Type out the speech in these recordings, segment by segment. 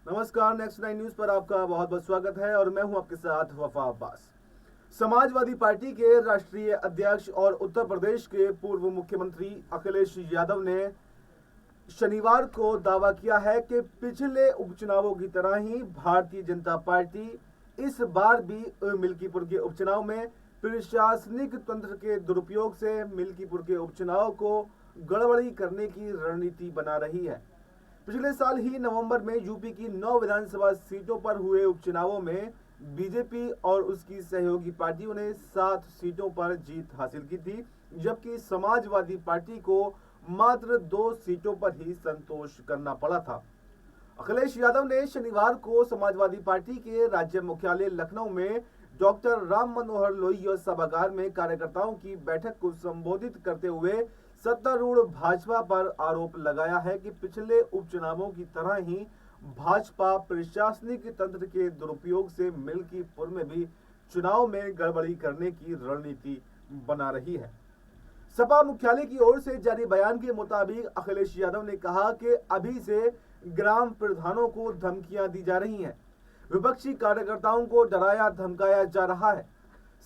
नमस्कार, next 9 news पर आपका बहुत बहुत स्वागत है और मैं हूं आपके साथ वफा अब्बास। समाजवादी पार्टी के राष्ट्रीय अध्यक्ष और उत्तर प्रदेश के पूर्व मुख्यमंत्री अखिलेश यादव ने शनिवार को दावा किया है कि पिछले उपचुनावों की तरह ही भारतीय जनता पार्टी इस बार भी मिल्कीपुर के उपचुनाव में प्रशासनिक तंत्र के दुरुपयोग से मिल्कीपुर के उपचुनाव को गड़बड़ी करने की रणनीति बना रही है। पिछले साल ही नवंबर में यूपी की 9 विधानसभा सीटों पर हुए उपचुनावों में बीजेपी और उसकी सहयोगी पार्टियों ने 7 सीटों पर जीत हासिल की थी, जबकि समाजवादी पार्टी को मात्र 2 सीटों पर ही संतोष करना पड़ा था। अखिलेश यादव ने शनिवार को समाजवादी पार्टी के राज्य मुख्यालय लखनऊ में डॉक्टर राम मनोहर लोहिया सभागार में कार्यकर्ताओं की बैठक को संबोधित करते हुए सत्तारूढ़ भाजपा पर आरोप लगाया है कि पिछले उपचुनावों की तरह ही भाजपा प्रशासनिक तंत्र के दुरुपयोग से मिल्कीपुर में भी चुनाव में गड़बड़ी करने की रणनीति बना रही है। सपा मुख्यालय की ओर से जारी बयान के मुताबिक अखिलेश यादव ने कहा कि अभी से ग्राम प्रधानों को धमकियां दी जा रही हैं, विपक्षी कार्यकर्ताओं को डराया धमकाया जा रहा है।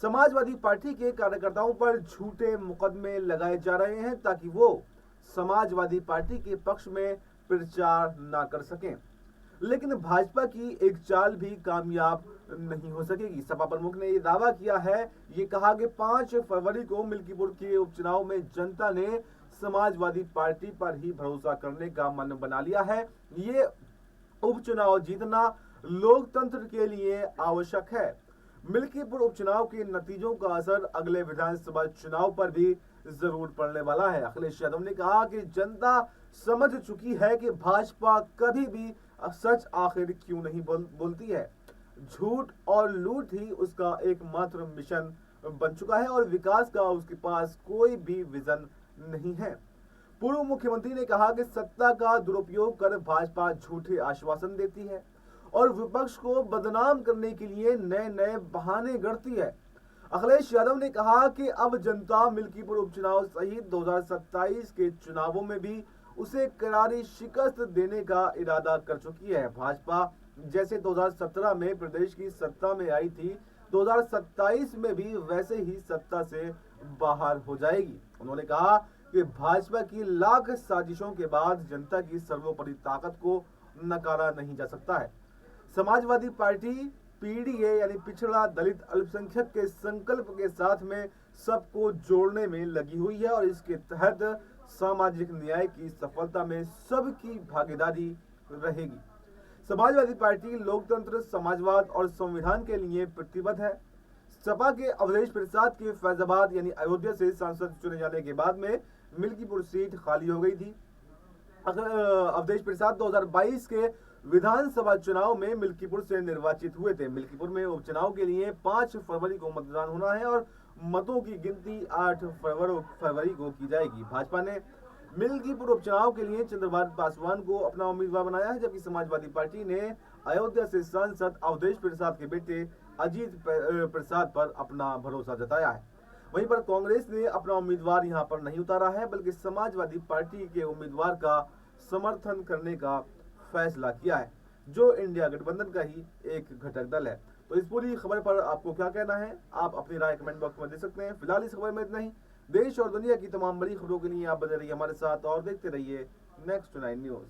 समाजवादी पार्टी के कार्यकर्ताओं पर झूठे मुकदमे लगाए जा रहे हैं ताकि वो समाजवादी पार्टी के पक्ष में प्रचार ना कर सकें, लेकिन भाजपा की एक चाल भी कामयाब नहीं हो सकेगी। सपा प्रमुख ने ये दावा किया है, ये कहा कि 5 फरवरी को मिल्कीपुर के उपचुनाव में जनता ने समाजवादी पार्टी पर ही भरोसा करने का मन बना लिया है। ये उपचुनाव जीतना लोकतंत्र के लिए आवश्यक है। मिल्कीपुर उपचुनाव के नतीजों का असर अगले विधानसभा चुनाव पर भी जरूर पड़ने वाला है। अखिलेश यादव ने कहा कि जनता समझ चुकी है कि भाजपा कभी भी सच आखिर क्यों नहीं बोलती है। झूठ और लूट ही उसका एकमात्र मिशन बन चुका है और विकास का उसके पास कोई भी विजन नहीं है। पूर्व मुख्यमंत्री ने कहा कि सत्ता का दुरुपयोग कर भाजपा झूठे आश्वासन देती है और विपक्ष को बदनाम करने के लिए नए नए बहाने गढ़ती है। अखिलेश यादव ने कहा कि अब जनता मिल्कीपुर उपचुनाव सहित 2027 के चुनावों में भी उसे करारी शिकस्त देने का इरादा कर चुकी है। भाजपा जैसे 2017 में प्रदेश की सत्ता में आई थी, 2027 में भी वैसे ही सत्ता से बाहर हो जाएगी। उन्होंने कहा कि भाजपा की लाख साजिशों के बाद जनता की सर्वोपरि ताकत को नकारा नहीं जा सकता है। समाजवादी पार्टी पीडीए यानी पिछड़ा दलित अल्पसंख्यक के संकल्प के साथ में सबको जोड़ने में लगी हुई है और इसके तहत सामाजिक न्याय की सफलता में सबकी भागीदारी रहेगी। समाजवादी पार्टी लोकतंत्र, समाजवाद और संविधान के लिए प्रतिबद्ध है। सपा के अवधेश प्रसाद के फैजाबाद यानी अयोध्या से सांसद चुने जाने के बाद में मिल्कीपुर सीट खाली हो गई थी। अवधेश प्रसाद 2022 के विधानसभा चुनाव में मिल्कीपुर से निर्वाचित हुए थे। मिल्कीपुर में उपचुनाव के लिए 5 फरवरी को मतदान होना है और मतों की गिनती 8 फरवरी को की जाएगी। भाजपा ने मिल्कीपुर उपचुनाव के लिए चंद्रभान पासवान को अपना उम्मीदवार बनाया है, जबकि समाजवादी पार्टी ने अयोध्या से सांसद अवधेश प्रसाद के बेटे अजीत प्रसाद पर अपना भरोसा जताया है। वहीं पर कांग्रेस ने अपना उम्मीदवार यहां पर नहीं उतारा है, बल्कि समाजवादी पार्टी के उम्मीदवार का समर्थन करने का फैसला किया है, जो इंडिया गठबंधन का ही एक घटक दल है। तो इस पूरी खबर पर आपको क्या कहना है, आप अपनी राय कमेंट बॉक्स में दे सकते हैं। फिलहाल इस खबर में इतना ही। देश और दुनिया की तमाम बड़ी खबरों के लिए आप बने रहिए हमारे साथ और देखते रहिए नेक्स्ट 9 न्यूज।